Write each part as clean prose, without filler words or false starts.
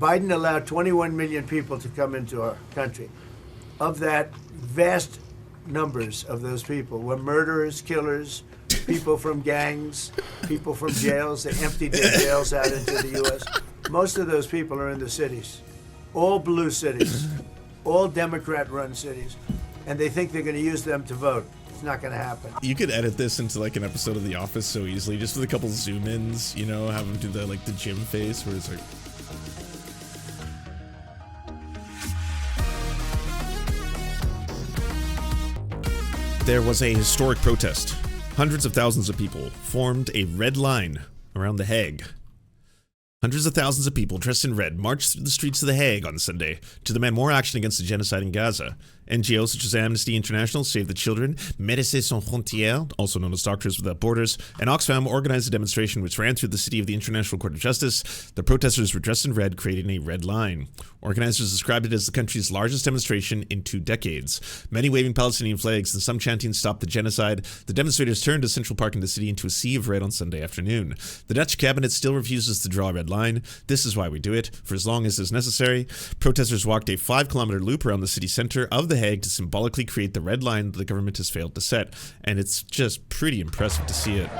Biden allowed 21 million people to come into our country. Of that, vast numbers of those people were murderers, killers, people from gangs, people from jails. They emptied their jails out into the U.S. Most of those people are in the cities, all blue cities, all Democrat-run cities, and they think they're going to use them to vote. It's not going to happen. You could edit this into like an episode of The Office so easily, just with a couple zoom-ins, you know, have them do the gym face where it's like. There was a historic protest. Hundreds of thousands of people formed a red line around The Hague. Hundreds of thousands of people dressed in red marched through the streets of The Hague on Sunday to demand more action against the genocide in Gaza. NGOs such as Amnesty International, Save the Children, Médecins Sans Frontières, also known as Doctors Without Borders, and Oxfam organized a demonstration which ran through the city of the International Court of Justice. The protesters were dressed in red, creating a red line. Organizers described it as the country's largest demonstration in 2 decades. Many waving Palestinian flags and some chanting "Stop the Genocide." The demonstrators turned a Central Park in the city into a sea of red on Sunday afternoon. The Dutch cabinet still refuses to draw a red line. This is why we do it, for as long as is necessary. Protesters walked a 5-kilometer loop around the city center of The Hague to symbolically create the red line that the government has failed to set. And it's just pretty impressive to see it.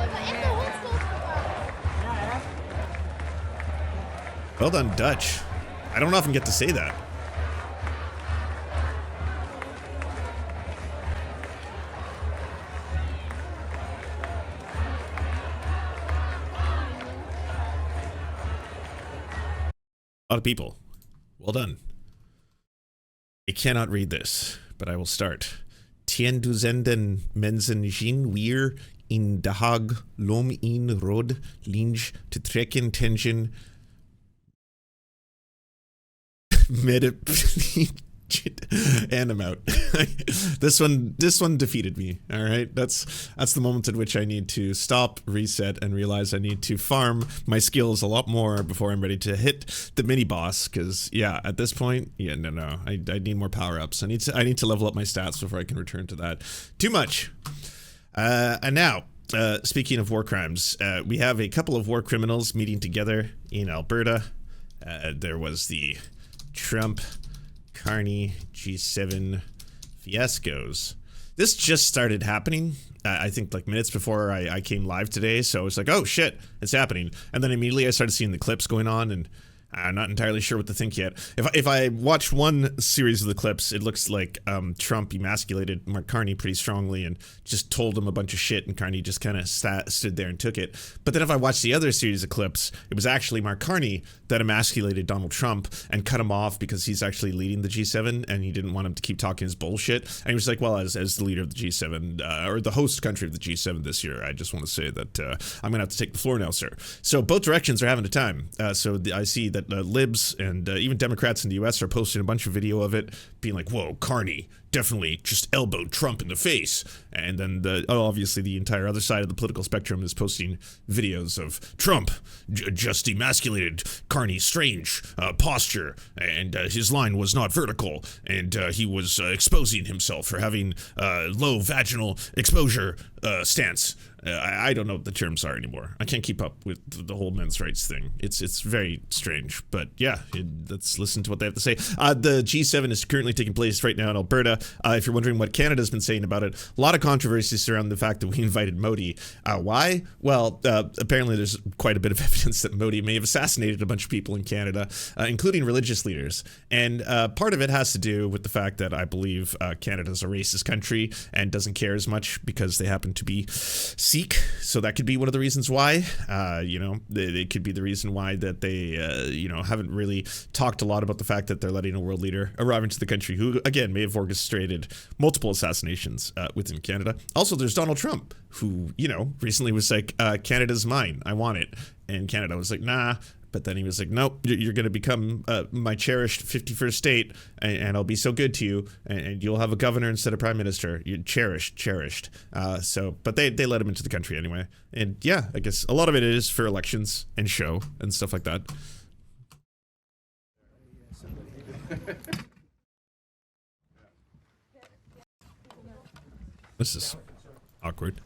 Well done, Dutch. I don't often get to say that. A lot of people. Well done. I cannot read this, but I will start. Tienduizenden mensen zien weer in De Hague om in rode lijn te trekken tegen and I'm out. This one defeated me. All right, that's the moment at which I need to stop, reset, and realize I need to farm my skills a lot more before I'm ready to hit the mini boss. Because yeah, at this point, yeah, no, I need more power ups. I need to level up my stats before I can return to that. Too much. And now, speaking of war crimes, we have a couple of war criminals meeting together in Alberta. There was the Trump Carney G7 fiascos. This just started happening, I think like minutes before I came live today, so I was like, oh shit, it's happening. And then immediately I started seeing the clips going on, and I'm not entirely sure what to think yet. If I watch one series of the clips, it looks like Trump emasculated Mark Carney pretty strongly and just told him a bunch of shit, and Carney just kind of stood there and took it. But then if I watch the other series of clips, it was actually Mark Carney that emasculated Donald Trump and cut him off because he's actually leading the G7 and he didn't want him to keep talking his bullshit. And he was like, well, as the leader of the G7, or the host country of the G7 this year, I just want to say that I'm going to have to take the floor now, sir. So both directions are having a time. I see that libs and even Democrats in the US are posting a bunch of video of it, being like, whoa, Carney definitely just elbowed Trump in the face. And then obviously the entire other side of the political spectrum is posting videos of Trump just emasculated Carney's strange posture, and his line was not vertical, and he was exposing himself for having low vaginal exposure stance. I don't know what the terms are anymore. I can't keep up with the whole men's rights thing. It's very strange, but yeah, let's listen to what they have to say. The G7 is currently taking place right now in Alberta. If you're wondering what Canada's been saying about it, a lot of controversy surrounding the fact that we invited Modi. Why? Well, apparently there's quite a bit of evidence that Modi may have assassinated a bunch of people in Canada, including religious leaders. And part of it has to do with the fact that I believe Canada's a racist country and doesn't care as much because they happen to be Sikh. So that could be one of the reasons why. They could be the reason why that they, haven't really talked a lot about the fact that they're letting a world leader arrive into the country who, again, may have orchestrated multiple assassinations within Canada. Also, there's Donald Trump, who, recently was like, Canada's mine. I want it. And Canada was like, nah. But then he was like, nope, you're going to become my cherished 51st state, and I'll be so good to you, and you'll have a governor instead of prime minister. You're cherished. But they let him into the country anyway. And yeah, I guess a lot of it is for elections and show and stuff like that. This is awkward.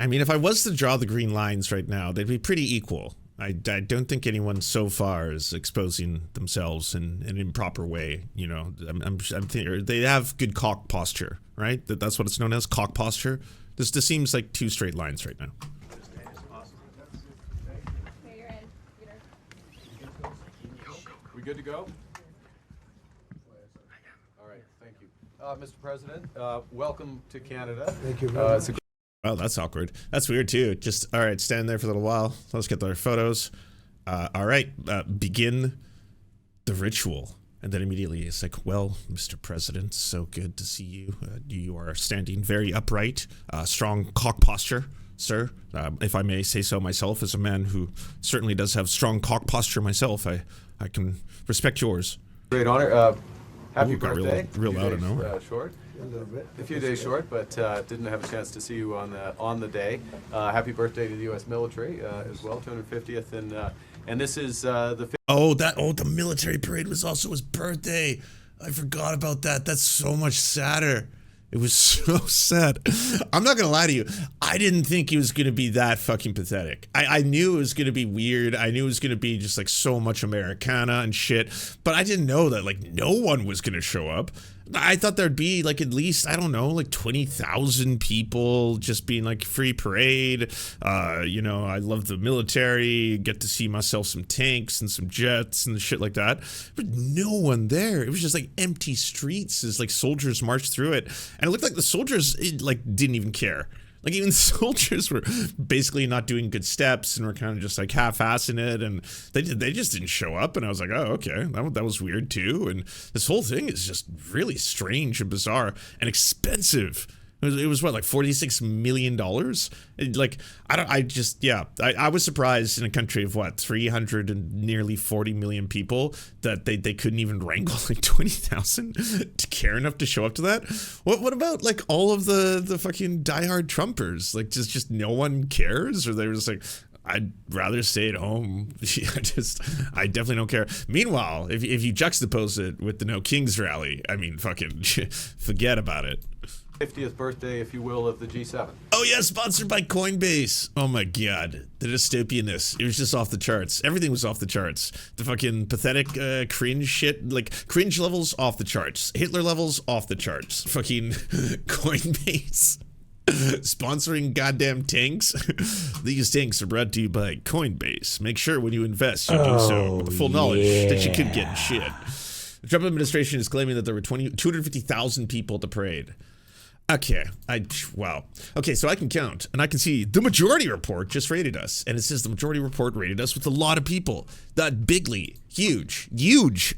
I mean, if I was to draw the green lines right now, they'd be pretty equal. I don't think anyone so far is exposing themselves in an improper way. You know, I'm thinking they have good cock posture, right? That's what it's known as, cock posture. This seems like two straight lines right now. We good to go? All right, thank you. Mr. President, welcome to Canada. Thank you very much. Oh, that's awkward. That's weird too. Just, all right, stand there for a little while. Let's get their photos. All right, begin the ritual. And then immediately it's like, well, Mr. President, so good to see you. You are standing very upright, strong cock posture, sir. If I may say so myself, as a man who certainly does have strong cock posture myself, I can respect yours. Great honor. Happy Ooh, got birthday. real loud, I know. Short. A little bit. A few days short, but didn't have a chance to see you on the day. Happy birthday to the U.S. military as well, 250th, and this is the. The military parade was also his birthday. I forgot about that. That's so much sadder. It was so sad. I'm not gonna lie to you. I didn't think it was gonna be that fucking pathetic. I knew it was gonna be weird. I knew it was gonna be just like so much Americana and shit. But I didn't know that like no one was gonna show up. I thought there'd be like at least, I don't know, like 20,000 people just being like free parade. You know, I love the military, get to see myself some tanks and some jets and shit like that. But no one there. It was just like empty streets as like soldiers marched through it. And it looked like the soldiers like didn't even care. Like even soldiers were basically not doing good steps and were kind of just like half-assing it, and they just didn't show up. And I was like, oh, okay, that was weird too. And this whole thing is just really strange and bizarre and expensive. It was what, like $46 million? Like, I was surprised in a country of what, 300 and nearly 40 million people that they couldn't even wrangle like 20,000 to care enough to show up to that. What about like all of the fucking diehard Trumpers? Like just no one cares? Or they were just like, I'd rather stay at home. I definitely don't care. Meanwhile, if you juxtapose it with the No Kings rally, I mean, fucking forget about it. 50th birthday, if you will, of the G7. Oh yeah, sponsored by Coinbase. Oh my god, the dystopianness. It was just off the charts. Everything was off the charts. The fucking pathetic cringe shit, like cringe levels off the charts. Hitler levels off the charts. Fucking Coinbase. Sponsoring goddamn tanks. These tanks are brought to you by Coinbase. Make sure when you invest, you do so with the full knowledge that you could get shit. The Trump administration is claiming that there were 250,000 people at the parade. Okay, wow. Okay, so I can count, and I can see the majority report just rated us, and it says the majority report rated us with a lot of people. That bigly, huge,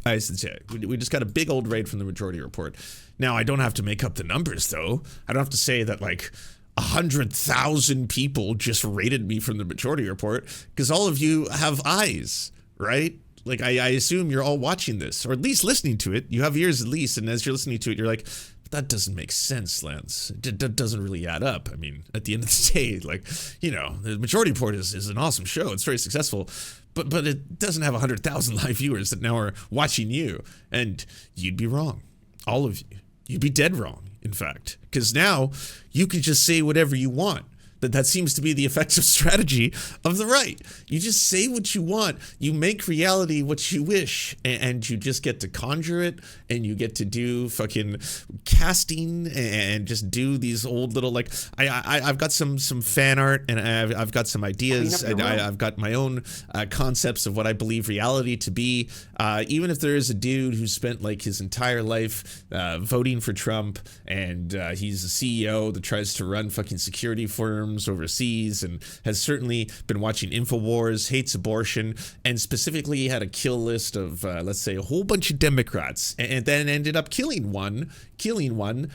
I should say. We just got a big old rate from the majority report. Now, I don't have to make up the numbers, though. I don't have to say that, like, 100,000 people just rated me from the majority report, because all of you have eyes, right? Like, I assume you're all watching this, or at least listening to it. You have ears at least, and as you're listening to it, you're like, that doesn't make sense, Lance. That doesn't really add up. I mean, at the end of the day, like, you know, the majority report is an awesome show. It's very successful, but it doesn't have 100,000 live viewers that now are watching you, and you'd be wrong. All of you. You'd be dead wrong, in fact, because now you can just say whatever you want. That seems to be the effective strategy of the right. You just say what you want. You make reality what you wish, and you just get to conjure it, and you get to do fucking casting and just do these old little, like, I've got some fan art, and I've got some ideas, and I've got my own concepts of what I believe reality to be. Even if there is a dude who spent like his entire life voting for Trump, and he's a CEO that tries to run fucking security firms overseas and has certainly been watching InfoWars, hates abortion, and specifically had a kill list of, let's say, a whole bunch of Democrats, and then ended up killing one,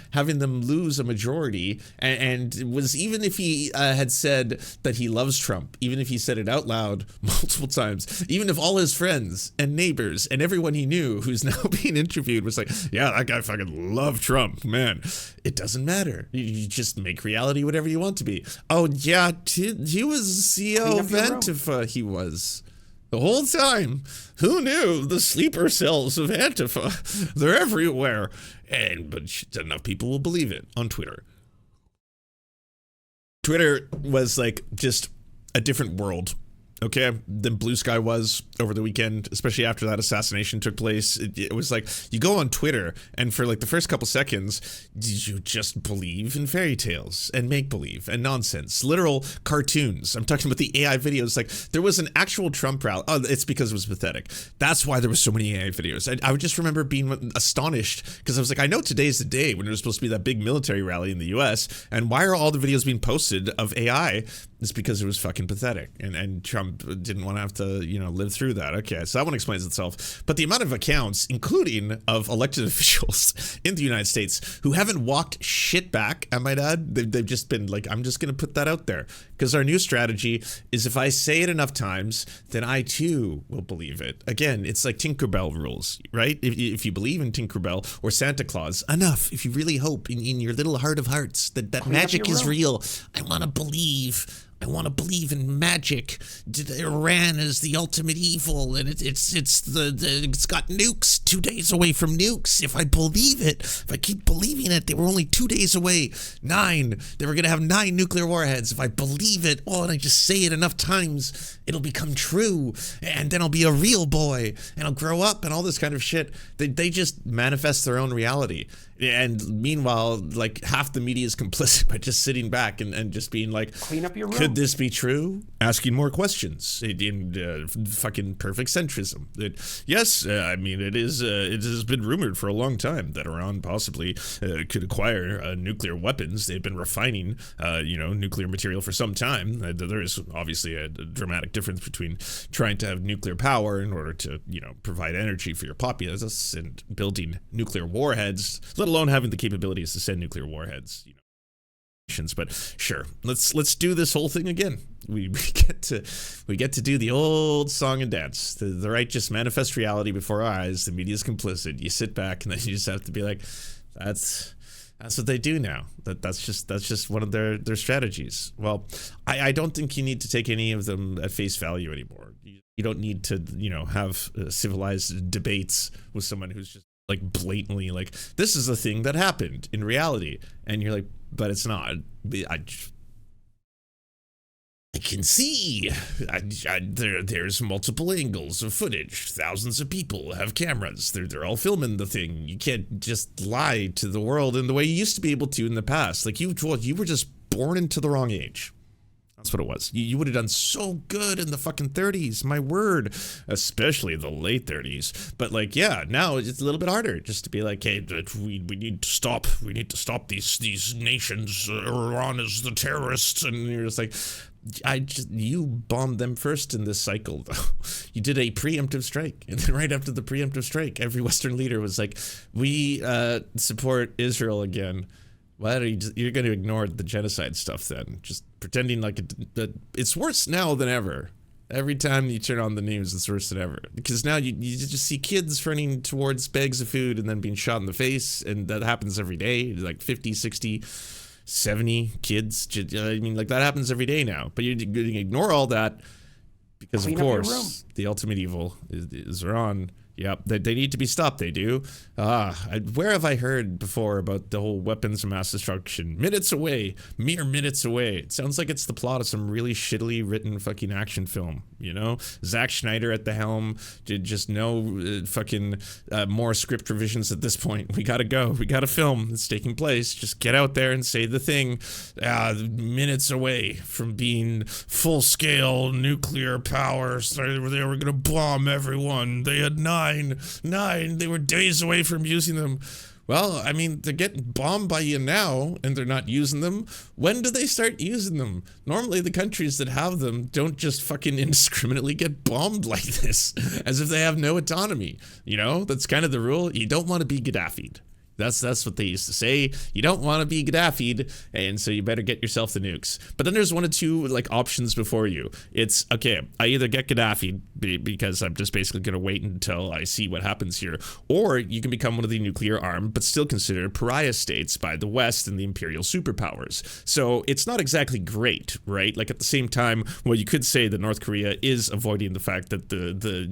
having them lose a majority, and was, even if he had said that he loves Trump, even if he said it out loud multiple times, even if all his friends and neighbors and everyone he knew who's now being interviewed was like, yeah, that guy fucking loved Trump, man, it doesn't matter. You just make reality whatever you want to be. Oh yeah, he was CEO of Antifa. He was the whole time. Who knew the sleeper cells of Antifa? They're everywhere, but enough people will believe it on Twitter. Twitter was like just a different world okay, than Blue Sky was over the weekend, especially after that assassination took place. It was like, you go on Twitter, and for like the first couple seconds, you just believe in fairy tales and make-believe and nonsense. Literal cartoons. I'm talking about the AI videos. Like, there was an actual Trump rally. Oh, it's because it was pathetic. That's why there was so many AI videos. I would just remember being astonished, because I was like, I know today's the day when there's supposed to be that big military rally in the US, and why are all the videos being posted of AI? It's because it was fucking pathetic, and Trump didn't want to have to, you know, live through that. Okay, so that one explains itself. But the amount of accounts, including of elected officials in the United States, who haven't walked shit back, I might add, they've just been like, I'm just going to put that out there. Because our new strategy is, if I say it enough times, then I too will believe it. Again, it's like Tinkerbell rules, right? If you believe in Tinkerbell or Santa Claus enough, if you really hope in your little heart of hearts that magic is real, I want to believe. I want to believe in magic. Iran is the ultimate evil, and it's got nukes 2 days away from nukes. If I believe it, if I keep believing it, they were only 2 days away. 9. They were going to have 9 nuclear warheads. If I believe it, and I just say it enough times, it'll become true, and then I'll be a real boy, and I'll grow up, and all this kind of shit. They just manifest their own reality. And meanwhile, like, half the media is complicit by just sitting back and just being like, clean up your room. Could this be true? Asking more questions in fucking perfect centrism. Yes, I mean, it has been rumored for a long time that Iran possibly could acquire nuclear weapons. They've been refining, nuclear material for some time. There is obviously a dramatic difference between trying to have nuclear power in order to, provide energy for your populace and building nuclear warheads, let alone having the capabilities to send nuclear warheads. But sure, let's do this whole thing again. We get to do the old song and dance. The right just manifest reality before our eyes. The media's complicit. You sit back and then you just have to be like, that's what they do now. That's just one of their strategies. Well, I don't think you need to take any of them at face value anymore. You don't need to have civilized debates with someone who's just like blatantly like, this is a thing that happened in reality, and you're like, but it's not. I can see there's multiple angles of footage. Thousands of people have cameras. They're all filming the thing. You can't just lie to the world in the way you used to be able to in the past. Like, you were just born into the wrong age. That's what it was. You would have done so good in the fucking 30s, my word, especially the late 30s. But like, yeah, now it's a little bit harder just to be like, hey, we need to stop. We need to stop these nations. Iran is the terrorists, and you're just like, you bombed them first in this cycle, though. You did a preemptive strike, and then right after the preemptive strike, every Western leader was like, we support Israel again. Why are you're going to ignore the genocide stuff then? Just pretending like it's worse now than ever. Every time you turn on the news, it's worse than ever. Because now you just see kids running towards bags of food and then being shot in the face, and that happens every day. Like 50, 60, 70 kids. I mean, like, that happens every day now. But you're going to ignore all that because, of course, the ultimate evil is Iran. Yep, they need to be stopped, they do. Where have I heard before about the whole weapons of mass destruction? Minutes away, mere minutes away. It sounds like it's the plot of some really shittily written fucking action film, Zack Snyder at the helm, just no fucking more script revisions at this point. We gotta go, we gotta film, it's taking place. Just get out there and say the thing. Minutes away from being full-scale nuclear powers. They were gonna bomb everyone. They had nine. They were days away from using them. Well, I mean, they're getting bombed by you now, and they're not using them. When do they start using them? Normally, the countries that have them don't just fucking indiscriminately get bombed like this, as if they have no autonomy. That's kind of the rule. You don't want to be Gaddafi'd. That's what they used to say. You don't want to be Gaddafi'd, and so you better get yourself the nukes. But then there's one or two like options before you. It's, okay, I either get Gaddafi'd, because I'm just basically going to wait until I see what happens here. Or you can become one of the nuclear armed, but still considered pariah states by the West and the imperial superpowers. So it's not exactly great, right? Like at the same time, well, you could say that North Korea is avoiding the fact that the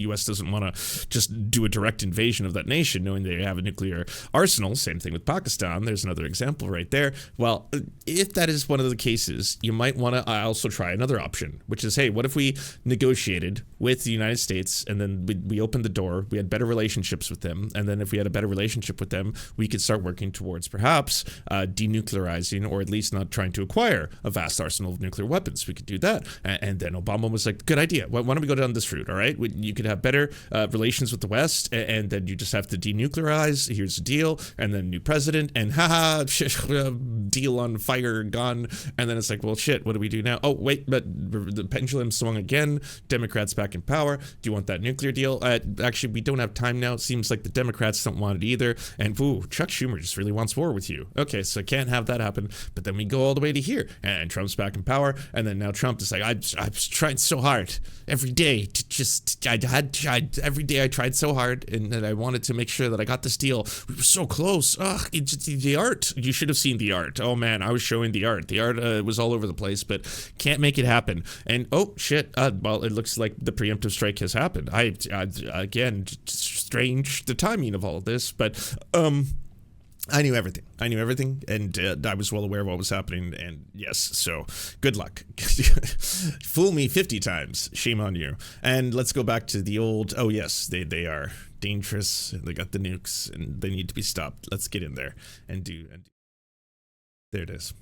U.S. doesn't want to just do a direct invasion of that nation, knowing they have a nuclear arsenal. Same thing with Pakistan. There's another example right there. Well, if that is one of the cases, you might want to also try another option, which is, hey, what if we negotiated with the United States and then we opened the door, we had better relationships with them, and then if we had a better relationship with them, we could start working towards perhaps denuclearizing, or at least not trying to acquire a vast arsenal of nuclear weapons. We could do that. And then Obama was like, good idea. Why don't we go down this route, all right? You could have better relations with the West, and then you just have to denuclearize. Here's the deal. And then new president, and haha, deal on fire, gone. And then it's like, well, shit, what do we do now? Oh, wait, but the pendulum swung again. Democrats back in power. Do you want that nuclear deal? Actually, we don't have time now. It seems like the Democrats don't want it either. And ooh, Chuck Schumer just really wants war with you. Okay, so I can't have that happen. But then we go all the way to here, and Trump's back in power. And then now Trump is like, I've tried so hard every day to just, every day I tried so hard, and I wanted to make sure that I got this deal. We were so close. Ugh, the art. You should have seen the art. Oh man, I was showing the art. The art was all over the place, but can't make it happen. And oh shit, well, it looks like the preemptive strike has happened. Again, strange the timing of all of this, but I knew everything. And I was well aware of what was happening. And yes, so good luck. Fool me 50 times. Shame on you. And let's go back to the old. Oh yes, they are dangerous. They got the nukes, and they need to be stopped. Let's get in there and do. There it is.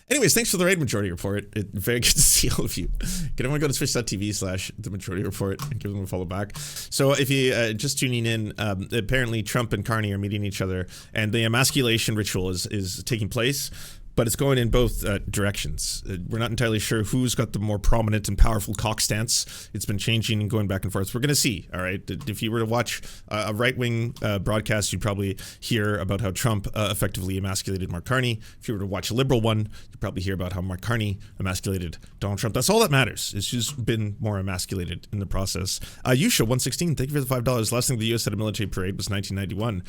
Anyways, thanks for the Raid Majority Report. Very good to see all of you. Can everyone go to twitch.tv/The Majority Report and give them a follow back? So if you just tuning in, apparently Trump and Carney are meeting each other, and the emasculation ritual is taking place. But it's going in both directions. We're not entirely sure who's got the more prominent and powerful cock stance. It's been changing and going back and forth. We're going to see, all right? If you were to watch a right-wing broadcast, you'd probably hear about how Trump effectively emasculated Mark Carney. If you were to watch a liberal one, you'd probably hear about how Mark Carney emasculated Donald Trump. That's all that matters. It's just been more emasculated in the process. Yusha116, thank you for the $5. Last thing the U.S. had a military parade was 1991.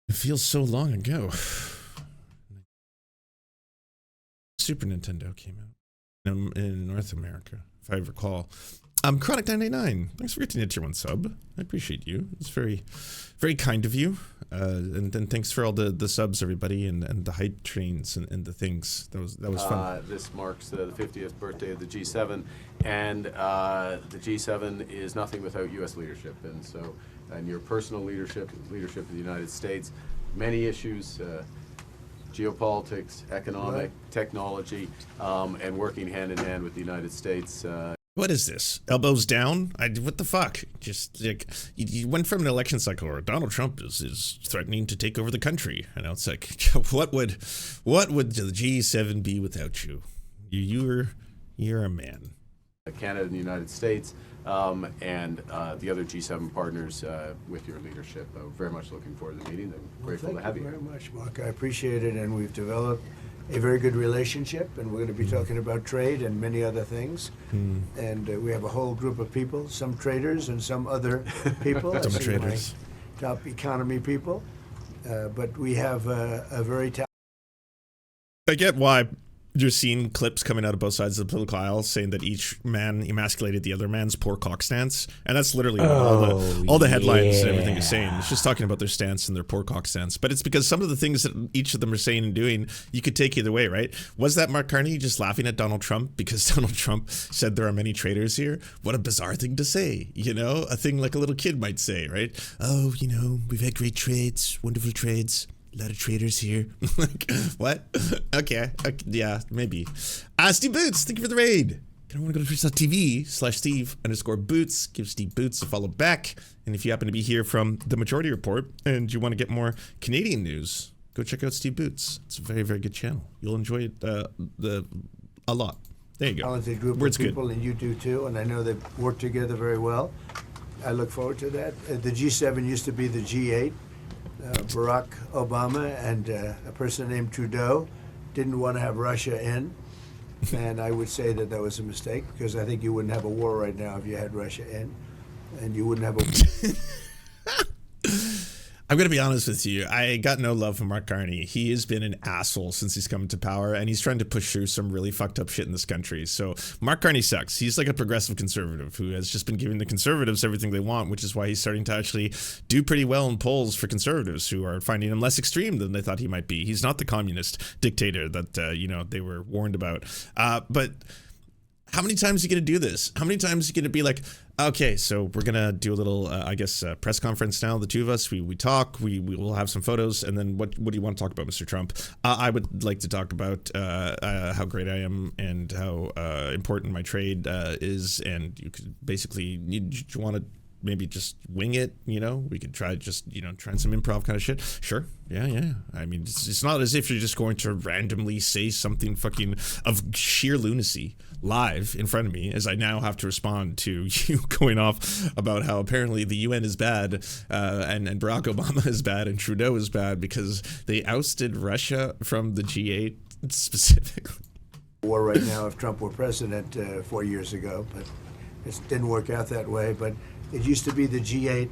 It feels so long ago. Super Nintendo came out in North America, if I recall. Chronic 989, thanks for getting a tier 1 sub. I appreciate you. It's very, very kind of you. And then thanks for all the subs, everybody, and the hype trains and the things. That was fun. This marks the 50th birthday of the G7, and the G7 is nothing without U.S. leadership. And your personal leadership of the United States, many issues. Geopolitics, economic, technology, and working hand in hand with the United States. What is this? Elbows down? What the fuck? Just like you went from an election cycle where Donald Trump is threatening to take over the country, and now it's like, what would the G7 be without you? You're a man. Canada and the United States, and the other G7 partners with your leadership. Very much looking forward to the meeting. I'm grateful to have you. Thank you very much, Mark. I appreciate it, and we've developed a very good relationship, and we're going to be talking about trade and many other things. And we have a whole group of people, some traders and some other people. Some traders. Top economy people. But we have a very talented... I get why you're seeing clips coming out of both sides of the political aisle saying that each man emasculated the other man's poor cock stance, and that's literally what all the headlines and everything is saying. It's just talking about their stance and their poor cock stance. But it's because some of the things that each of them are saying and doing, you could take either way, right? Was that Mark Carney just laughing at Donald Trump because Donald Trump said there are many traitors here? What a bizarre thing to say, you know? A thing like a little kid might say, right? Oh, you know, we've had great trades, wonderful trades. A lot of traders here. Like, what? Okay, yeah, maybe. Steve Boots, thank you for the raid. I want to go to twitch.tv/Steve_Boots. Give Steve Boots a follow back. And if you happen to be here from The Majority Report and you want to get more Canadian news, go check out Steve Boots. It's a very, very good channel. You'll enjoy it a lot. There you go. Talented group of people, good. And you do too, and I know they've worked together very well. I look forward to that. The G7 used to be the G8. Barack Obama and a person named Trudeau didn't want to have Russia in, And I would say that was a mistake, because I think you wouldn't have a war right now if you had Russia in, and you wouldn't have a. I'm going to be honest with you. I got no love for Mark Carney. He has been an asshole since he's come to power, and he's trying to push through some really fucked up shit in this country. So Mark Carney sucks. He's like a progressive conservative who has just been giving the conservatives everything they want, which is why he's starting to actually do pretty well in polls for conservatives who are finding him less extreme than they thought he might be. He's not the communist dictator that, they were warned about. But how many times are you going to do this? How many times are you going to be like, okay, so we're going to do a little, press conference now, the two of us. We talk, we will have some photos, and then what do you want to talk about, Mr. Trump? I would like to talk about how great I am and how important my trade is, and you could basically, you want to maybe just wing it, we could try trying some improv kind of shit. Sure. Yeah. I mean, it's not as if you're just going to randomly say something fucking of sheer lunacy live in front of me, as I now have to respond to you going off about how apparently the UN is bad, and Barack Obama is bad and Trudeau is bad because they ousted Russia from the G8 specifically. War right now if Trump were president 4 years ago, but it didn't work out that way. But it used to be the G8,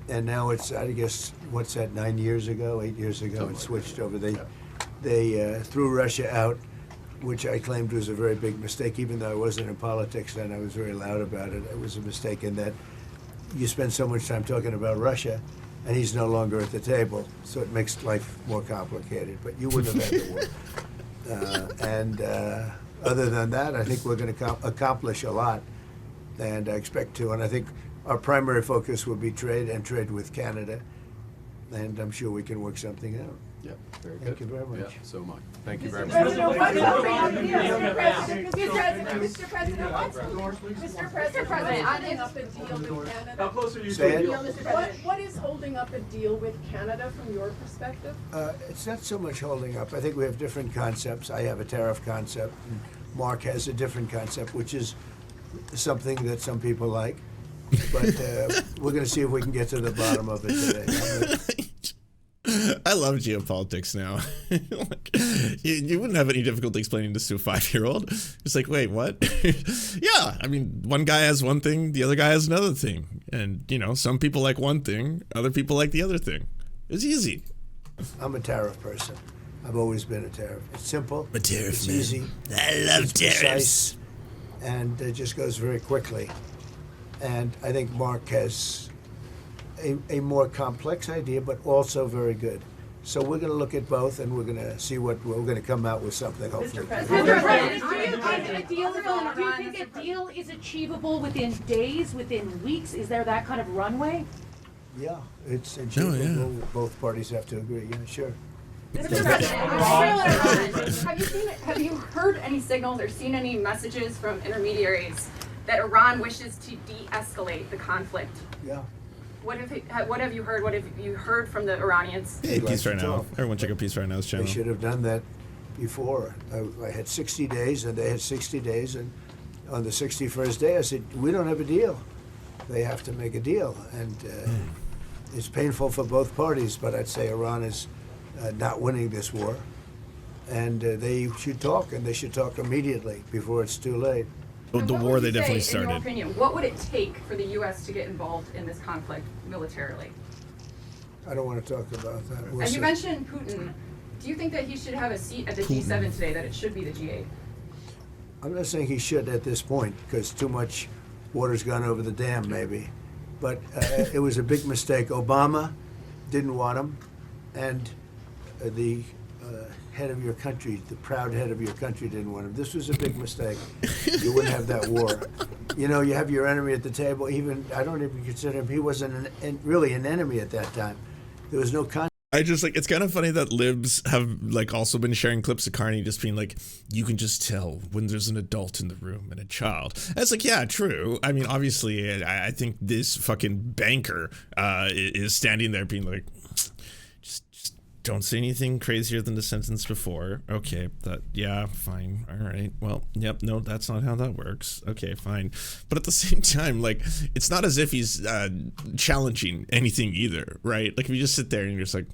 and now it's, I guess, 8 years ago, it switched over. They threw Russia out, which I claimed was a very big mistake. Even though I wasn't in politics then, I was very loud about it. It was a mistake in that you spend so much time talking about Russia, and he's no longer at the table, so it makes life more complicated. But you wouldn't have had the war. Other than that, I think we're going to accomplish a lot, and I expect to. And I think our primary focus will be trade and trade with Canada, and I'm sure we can work something out. Yeah, very good. Thank you very much. Yeah, so much. Thank you very much. Mr. President, holding up a deal with Canada? How close are you Say to a it. deal? What is holding up a deal with Canada from your perspective? It's not so much holding up. I think we have different concepts. I have a tariff concept, and Mark has a different concept, which is something that some people like. But we're going to see if we can get to the bottom of it today. I love geopolitics now. You wouldn't have any difficulty explaining this to a 5-year-old. It's like, wait, what? Yeah, I mean, one guy has one thing, the other guy has another thing. And, some people like one thing, other people like the other thing. It's easy. I'm a tariff person. I've always been a tariff. It's simple. I'm a tariff it's man. Easy. I love it's tariffs. Precise, and it just goes very quickly. And I think Mark has a more complex idea, but also very good. So we're going to look at both, and we're going to see what we're going to come out with something. Hopefully. Mr. President, do you think a deal is achievable within days, within weeks? Is there that kind of runway? Yeah, it's achievable. yeah. Both parties have to agree. Yeah, sure. Mr. President, have you heard any signals or seen any messages from intermediaries that Iran wishes to de-escalate the conflict? Yeah. What have you heard? What have you heard from the Iranians? Hey, Like Peace to Right Now. talk. Everyone check out Peace Right Now's channel. They should have done that before. I had 60 days, and they had 60 days, and on the 61st day, I said, we don't have a deal. They have to make a deal, and it's painful for both parties, but I'd say Iran is not winning this war, and they should talk, and they should talk immediately before it's too late. The What war would they you definitely say, in your started. opinion, what would it take for the U.S. to get involved in this conflict militarily? I don't want to talk about that. We'll And see. you mentioned Putin. Do you think that he should have a seat at the G7 today, that it should be the G8? I'm not saying he should at this point, because too much water's gone over the dam, maybe. But it was a big mistake. Obama didn't want him, and the head of your country, the proud head of your country, didn't want him. This was a big mistake. You wouldn't have that war. You have your enemy at the table. Even I don't even consider him. He wasn't really an enemy at that time. There was no conflict. I just it's kind of funny that libs have also been sharing clips of Carney just being like, you can just tell when there's an adult in the room and a child. And it's yeah, true. I mean, obviously, I think this fucking banker is standing there being like, just don't say anything crazier than the sentence before. Okay, yeah, fine. All right. Well, yep, no, that's not how that works. Okay, fine. But at the same time, it's not as if he's challenging anything either, right? If you just sit there and you're just like,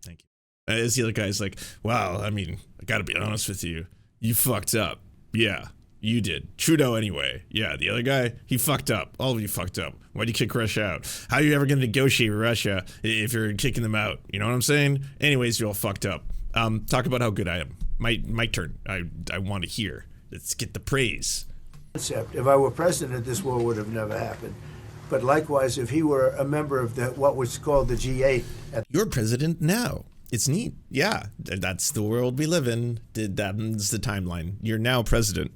thank you. As the other guy's like, wow, I mean, I gotta be honest with you. You fucked up. Yeah, you did. Trudeau anyway. Yeah, the other guy, he fucked up. All of you fucked up. Why'd you kick Russia out? How are you ever going to negotiate with Russia if you're kicking them out? You know what I'm saying? Anyways, you're all fucked up. Talk about how good I am. My turn. I want to hear. Let's get the praise. Concept. If I were president, this war would have never happened. But likewise, if he were a member of what was called the G8. You're president now. It's neat. Yeah, that's the world we live in. That's the timeline. You're now president.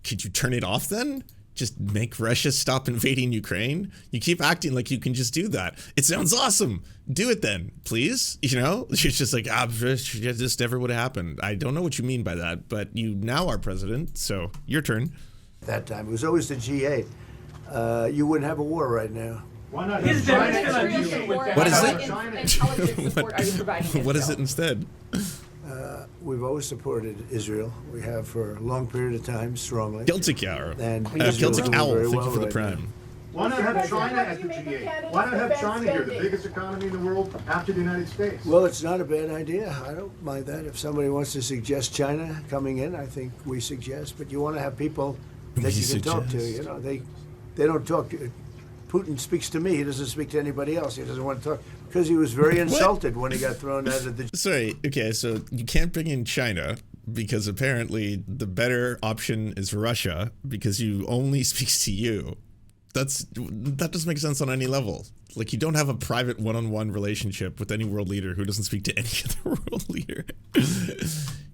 Could you turn it off then? Just make Russia stop invading Ukraine? You keep acting like you can just do that. It sounds awesome. Do it then, please. You know, it's just like, this never would have happened. I don't know what you mean by that, but you now are president, so your turn. At that time, it was always the G8. You wouldn't have a war right now. Why not? What is it? Intelligence support are you providing What is Israel? it instead? We've always supported Israel. We have for a long period of time, strongly. Celtic hour. And Israel's Celtic doing owl. very Thank well you for the right prime. now. Why not have China What as do the you make of G8? Canada's Why not have defense China here, the spending? biggest economy in the world after the United States? Well, it's not a bad idea. I don't mind that. If somebody wants to suggest China coming in, I think we suggest. But you want to have people that We you can talk to. suggest. You know, they don't talk to. Putin speaks to me. He doesn't speak to anybody else. He doesn't want to talk because he was very insulted when he got thrown out of the. Sorry, okay, so you can't bring in China because apparently the better option is Russia because you only speaks to you. That doesn't make sense on any level. Like, you don't have a private one-on-one relationship with any world leader who doesn't speak to any other world leader.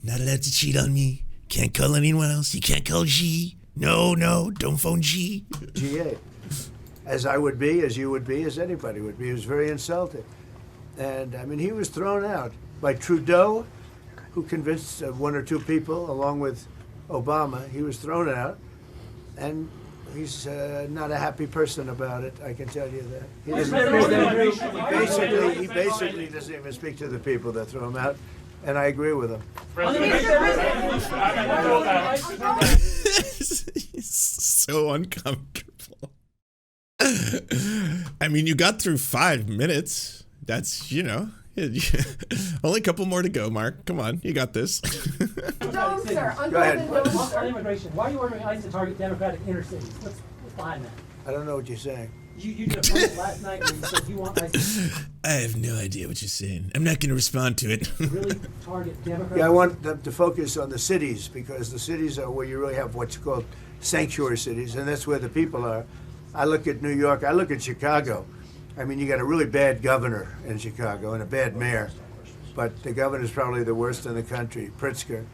Not allowed to cheat on me. Can't call anyone else. You can't call G. No, don't phone G. G8, as I would be, as you would be, as anybody would be. He was very insulted, and I mean, he was thrown out by Trudeau, who convinced one or two people, along with Obama. He was thrown out, and he's not a happy person about it. I can tell you that. He basically doesn't even speak to the people that throw him out, and I agree with him. He's so uncomfortable. I mean, you got through 5 minutes. That's, only a couple more to go, Mark. Come on, you got this. Don't, sir. Go ahead. On immigration, why are you ordering ICE to target Democratic inner cities? What's behind that? I don't know what you're saying. You did a post last night where you said you want ICE I have no idea what you're saying. I'm not going to respond to it. to really target Democratic. Yeah, I want them to focus on the cities because the cities are where you really have what's called sanctuary cities, and that's where the people are. I look at New York, I look at Chicago. I mean, you got a really bad governor in Chicago and a bad mayor, but the governor's probably the worst in the country, Pritzker.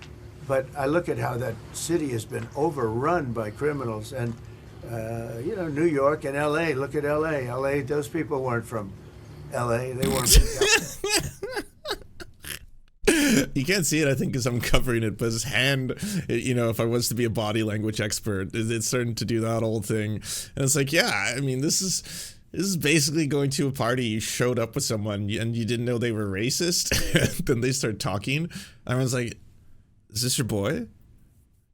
But I look at how that city has been overrun by criminals, and New York and L.A. Look at L.A. L.A. Those people weren't from L.A. They weren't from You can't see it, I think, because I'm covering it, but his hand, if I was to be a body language expert, it's starting to do that whole thing. And it's like, yeah, I mean, this is basically going to a party. You showed up with someone and you didn't know they were racist. Then they start talking. Everyone's like, is this your boy?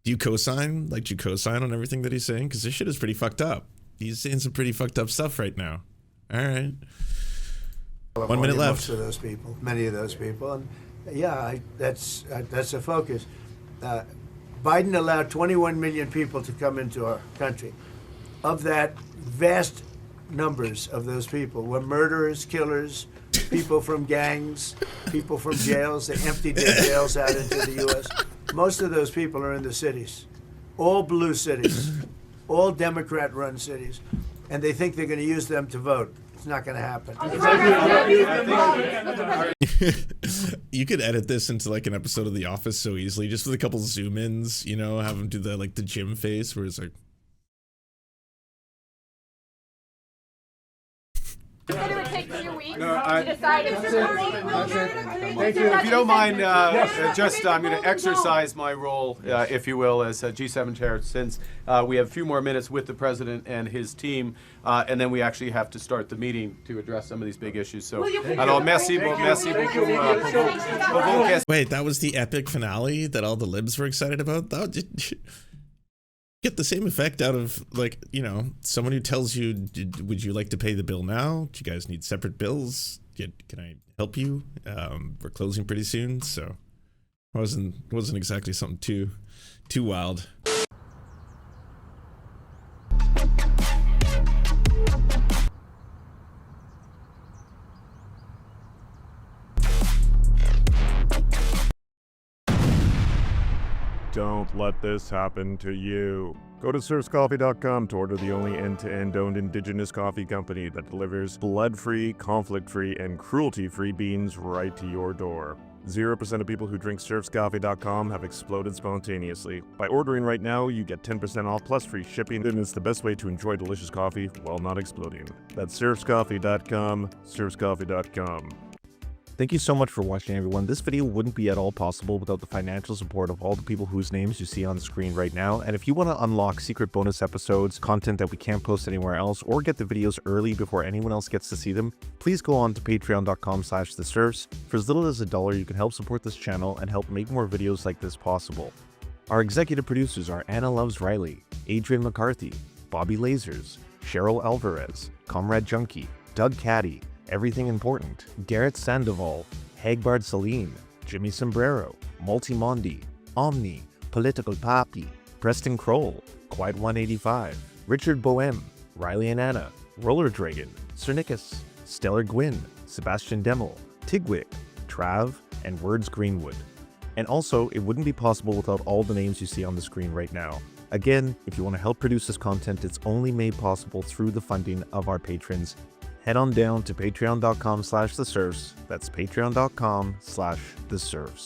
Do you co-sign? Like, do you co-sign on everything that he's saying? Because this shit is pretty fucked up. He's saying some pretty fucked up stuff right now. All right. 1 minute left. Most of those people, many of those people, and yeah, that's a focus. Biden allowed 21 million people to come into our country. Of that, vast numbers of those people were murderers, killers, people from gangs, people from jails. They emptied their jails out into the U.S. Most of those people are in the cities, all blue cities, all Democrat-run cities, and they think they're going to use them to vote. It's not going to happen. You could edit this into like an episode of The Office so easily, just with a couple zoom ins, have him do the gym face where it's like. You said it would take 2 weeks I- to decide if Thank you. If you don't mind, I'm going to exercise my role, if you will, as G7 chair, since we have a few more minutes with the president and his team, and then we actually have to start the meeting to address some of these big issues. So, alors, merci beaucoup. Wait, that was the epic finale that all the libs were excited about? That did get the same effect out of, someone who tells you, would you like to pay the bill now? Do you guys need separate bills? Can I help you? We're closing pretty soon, so Wasn't exactly something too wild. Don't let this happen to you. Go to serfscoffee.com to order the only end-to-end owned indigenous coffee company that delivers blood-free, conflict-free, and cruelty-free beans right to your door. 0% of people who drink serfscoffee.com have exploded spontaneously. By ordering right now, you get 10% off plus free shipping, and it's the best way to enjoy delicious coffee while not exploding. That's serfscoffee.com, serfscoffee.com. Thank you so much for watching, everyone. This video wouldn't be at all possible without the financial support of all the people whose names you see on the screen right now. And if you want to unlock secret bonus episodes, content that we can't post anywhere else, or get the videos early before anyone else gets to see them, please go on to patreon.com/theserfs. For as little as $1, you can help support this channel and help make more videos like this possible. Our executive producers are Anna Loves Riley, Adrian McCarthy, Bobby Lasers, Cheryl Alvarez, Comrade Junkie, Doug Caddy, Everything Important, Garrett Sandoval, Hagbard Celine, Jimmy Sombrero, Multimondi, Omni, Political Papi, Preston Kroll, Quiet 185, Richard Boehm, Riley and Anna, Roller Dragon, Cernicus, Stellar Gwyn, Sebastian Demel, Tigwig, Trav, and Words Greenwood. And also, it wouldn't be possible without all the names you see on the screen right now. Again, if you want to help produce this content, it's only made possible through the funding of our patrons. Head on down to patreon.com/theserfs. That's patreon.com/theserfs.